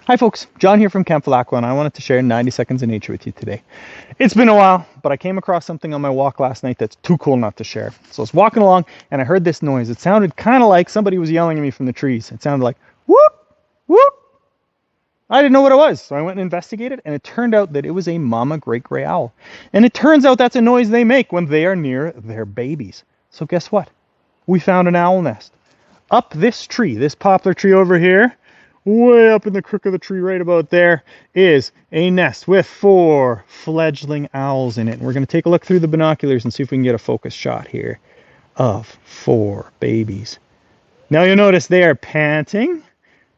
Hi folks, John here from Camp Valaqua, and I wanted to share 90 seconds of nature with you today. It's been a while, but I came across something on my walk last night that's too cool not to share. So I was walking along and I heard this noise. It sounded kind of like somebody was yelling at me from the trees. It sounded like whoop, whoop. I didn't know what it was, so I went and investigated, and it turned out that it was a mama great gray owl. And it turns out that's a noise they make when they are near their babies. So guess what? We found an owl nest. Up this tree, this poplar tree over here, way up in the crook of the tree right about there, is a nest with 4 fledgling owls in it. And we're going to take a look through the binoculars and see if we can get a focus shot here of 4 babies. Now you'll notice they are panting.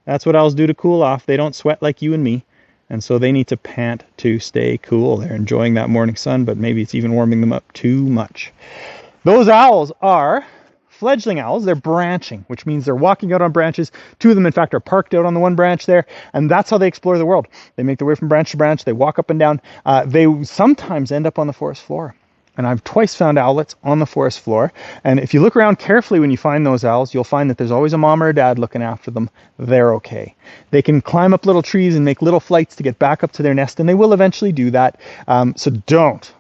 That's what owls do to cool off. They don't sweat like you and me, and so they need to pant to stay cool. They're enjoying that morning sun, but maybe it's even warming them up too much. Those owls are fledgling owls. They're branching, which means they're walking out on branches. 2 of them, in fact, are parked out on the one branch there, and that's how they explore the world. They make their way from branch to branch. They walk up and down. They sometimes end up on the forest floor, and I've twice found owlets on the forest floor. And if you look around carefully when you find those owls, you'll find that there's always a mom or a dad looking after them. They're okay. They can climb up little trees and make little flights to get back up to their nest, and they will eventually do that. So don't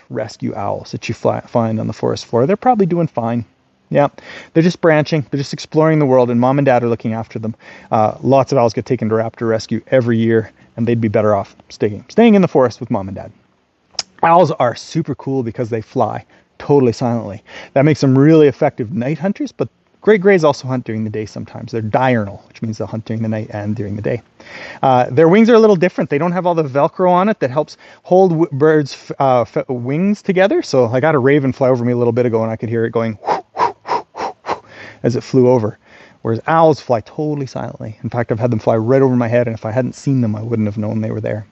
rescue owls that you find on the forest floor. They're probably doing fine. Yeah, they're just branching. They're just exploring the world, and mom and dad are looking after them. Lots of owls get taken to raptor rescue every year, and they'd be better off staying in the forest with mom and dad. Owls are super cool because they fly totally silently. That makes them really effective night hunters, but great grays also hunt during the day sometimes. They're diurnal, which means they'll hunt during the night and during the day. Their wings are a little different. They don't have all the Velcro on it that helps hold birds' wings together. So I got a raven fly over me a little bit ago, and I could hear it going as it flew over, whereas owls fly totally silently. In fact, I've had them fly right over my head, and if I hadn't seen them, I wouldn't have known they were there.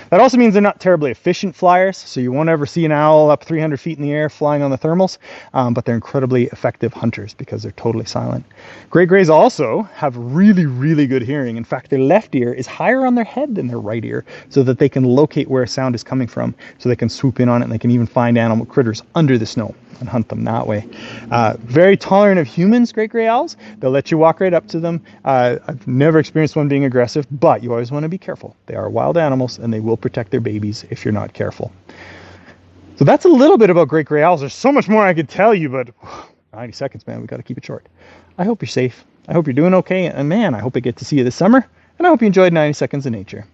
That also means they're not terribly efficient flyers, so you won't ever see an owl up 300 feet in the air flying on the thermals, but they're incredibly effective hunters because they're totally silent. Great grays also have really, really good hearing. In fact, their left ear is higher on their head than their right ear, so that they can locate where a sound is coming from, so they can swoop in on it, and they can even find animal critters under the snow and hunt them that way. Very tolerant of humans, great gray owls. They'll let you walk right up to them. I've never experienced one being aggressive, but you always want to be careful. They are wild animals, and they will protect their babies if you're not careful. So that's a little bit about great gray owls. There's so much more I could tell you, but 90 seconds, man, we got to keep it short. I hope you're safe. I hope you're doing okay, and man, I hope I get to see you this summer, and I hope you enjoyed 90 seconds of nature.